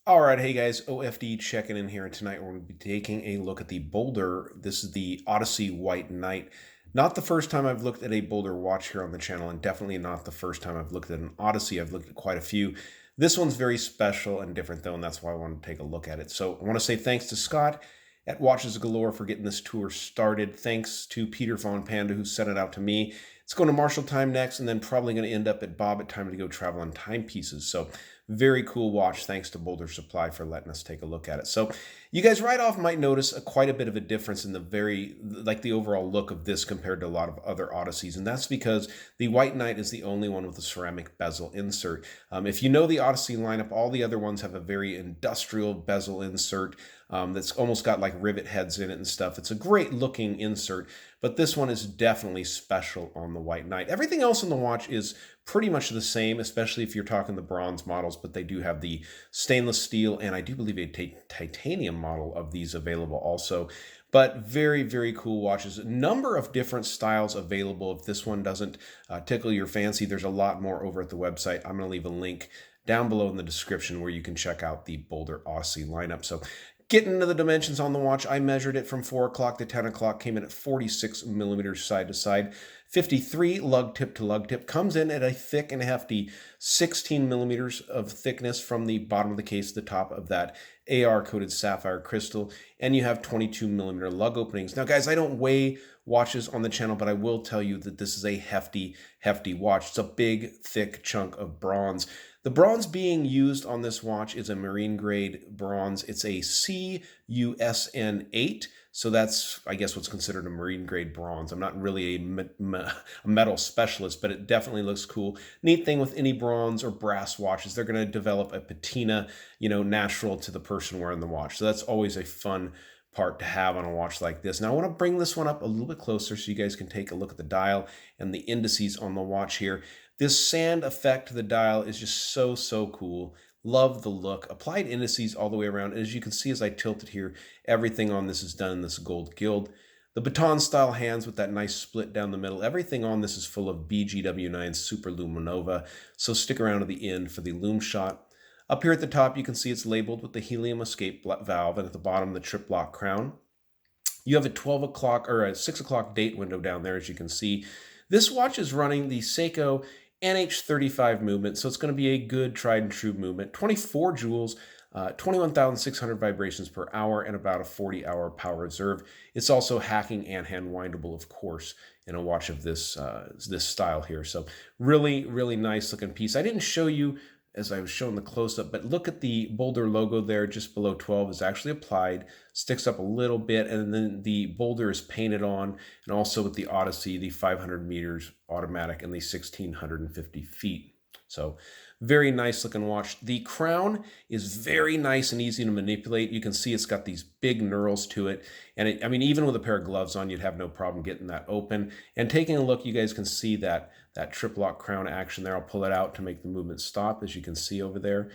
All right, hey guys, OFD checking in here, and tonight we're going to be taking a look at the Boldr. This is the Odyssey White Knight. Not the first time I've looked at a Boldr watch here on the channel, and definitely not the first time I've looked at an Odyssey. I've looked at quite a few. This one's very special and different though, and that's why I wanted to take a look at it. So I want to say thanks to Scott at Watches Galore for getting this tour started. Thanks to Peter Von Panda who sent it out to me. It's going to Marshall Time next, and then probably going to end up at Bob at Time to Go Travel on Timepieces. So very cool watch. Thanks to Boldr Supply for letting us take a look at it. So you guys right off might notice quite a bit of a difference in the overall look of this compared to a lot of other Odysseys. And that's because the White Knight is the only one with a ceramic bezel insert. If you know the Odyssey lineup, all the other ones have a very industrial bezel insert that's almost got like rivet heads in it and stuff. It's a great looking insert, but this one is definitely special on the White Knight. Everything else on the watch is pretty much the same, especially if you're talking the bronze models, but they do have the stainless steel and I do believe a titanium model of these available also. But very, very cool watches. A number of different styles available. If this one doesn't tickle your fancy, there's a lot more over at the website. I'm going to leave a link down below in the description where you can check out the Boldr Odyssey lineup. So getting into the dimensions on the watch, I measured it from 4 o'clock to 10 o'clock, came in at 46 millimeters side to side, 53 lug tip to lug tip, comes in at a thick and hefty 16 millimeters of thickness from the bottom of the case to the top of that AR-coated sapphire crystal, and you have 22 millimeter lug openings. Now, guys, I don't weigh watches on the channel, but I will tell you that this is a hefty, hefty watch. It's a big, thick chunk of bronze. The bronze being used on this watch is a marine grade bronze. It's a CUSN8, so that's, I guess, what's considered a marine grade bronze. I'm not really a metal specialist, but it definitely looks cool. Neat thing with any bronze or brass watches, they're going to develop a patina, natural to the person wearing the watch. So that's always a fun part to have on a watch like this. Now I want to bring this one up a little bit closer so you guys can take a look at the dial and the indices on the watch here. This sand effect to the dial is just so, so cool. Love the look. Applied indices all the way around. And as you can see, as I tilt it here, everything on this is done in this gold gild. The baton style hands with that nice split down the middle. Everything on this is full of BGW9 Super Luminova. So stick around to the end for the Lume shot. Up here at the top, you can see it's labeled with the helium escape valve, and at the bottom, the trip lock crown. You have a 12 o'clock or a 6 o'clock date window down there, as you can see. This watch is running the Seiko NH35 movement, so it's going to be a good tried and true movement. 24 joules, 21,600 vibrations per hour, and about a 40-hour power reserve. It's also hacking and hand windable, of course, in a watch of this style here. So really, really nice looking piece. I didn't show you as I was showing the close-up, but look at the Boldr logo there just below 12 is actually applied, sticks up a little bit, and then the Boldr is painted on, and also with the Odyssey, the 500 meters automatic and the 1,650 feet. So very nice looking watch. The crown is very nice and easy to manipulate. You can see it's got these big knurls to it. And even with a pair of gloves on, you'd have no problem getting that open. And taking a look, you guys can see that trip lock crown action there. I'll pull it out to make the movement stop, as you can see over there.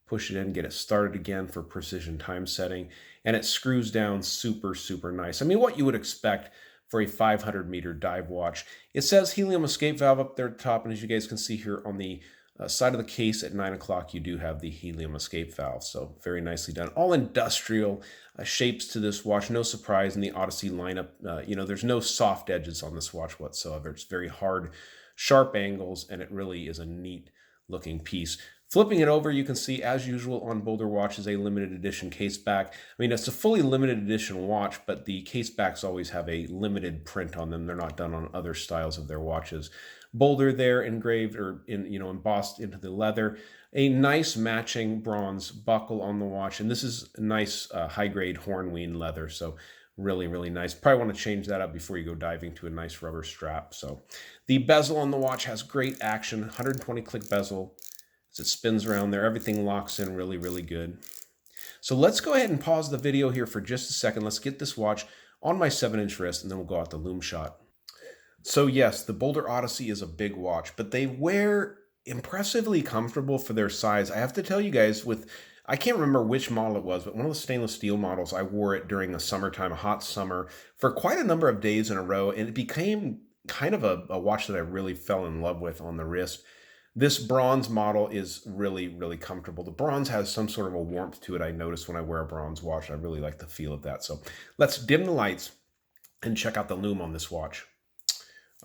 Push it in, get it started again for precision time setting. And it screws down super, super nice. What you would expect for a 500 meter dive watch. It says helium escape valve up there at the top, and as you guys can see here on the side of the case at 9 o'clock, you do have the helium escape valve. So very nicely done. All industrial shapes to this watch. No surprise in the Odyssey lineup. There's no soft edges on this watch whatsoever. It's very hard, sharp angles, and it really is a neat looking piece. Flipping it over, you can see, as usual on Boldr watches, a limited edition case back. It's a fully limited edition watch, but the case backs always have a limited print on them. They're not done on other styles of their watches. Boldr there engraved or embossed into the leather. A nice matching bronze buckle on the watch, and this is a nice high-grade hornween leather, so really, really nice. Probably want to change that up before you go diving to a nice rubber strap. So the bezel on the watch has great action, 120 click bezel. As it spins around there, everything locks in really, really good. So let's go ahead and pause the video here for just a second. Let's get this watch on my 7-inch wrist, and then we'll go out the Lume shot. So yes, the Boldr Odyssey is a big watch, but they wear impressively comfortable for their size. I have to tell you guys, I can't remember which model it was, but one of the stainless steel models, I wore it during the summertime, a hot summer, for quite a number of days in a row, and it became kind of a watch that I really fell in love with on the wrist. This bronze model is really, really comfortable. The bronze has some sort of a warmth to it. I notice when I wear a bronze watch, I really like the feel of that. So let's dim the lights and check out the lume on this watch.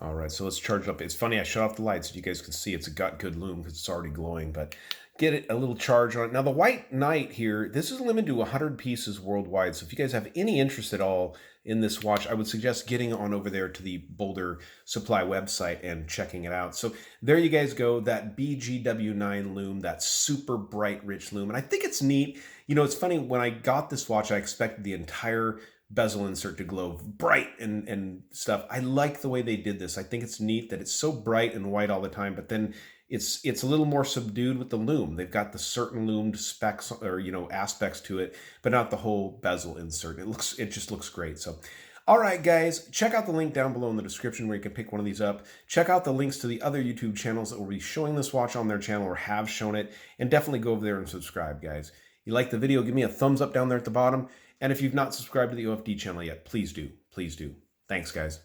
All right, so let's charge it up. It's funny, I shut off the lights so you guys can see it's got good lume because it's already glowing, but get it a little charge on it. Now the white knight here, this is limited to 100 pieces worldwide. So if you guys have any interest at all in this watch, I would suggest getting on over there to the Boldr Supply website and checking it out. So there you guys go, that BGW9 lume, that super bright, rich lume. And I think it's neat. You know, it's funny, when I got this watch, I expected the entire bezel insert to glow bright and stuff. I like the way they did this. I think it's neat that it's so bright and white all the time, but then it's a little more subdued with the lume. They've got the certain lumed specs or, you know, aspects to it, but not the whole bezel insert. It just looks great. So all right, guys, check out the link down below in the description where you can pick one of these up. Check out the links to the other YouTube channels that will be showing this watch on their channel or have shown it, and definitely go over there and subscribe, guys. You like the video, give me a thumbs up down there at the bottom. And if you've not subscribed to the OFD channel yet, please do. Please do. Thanks, guys.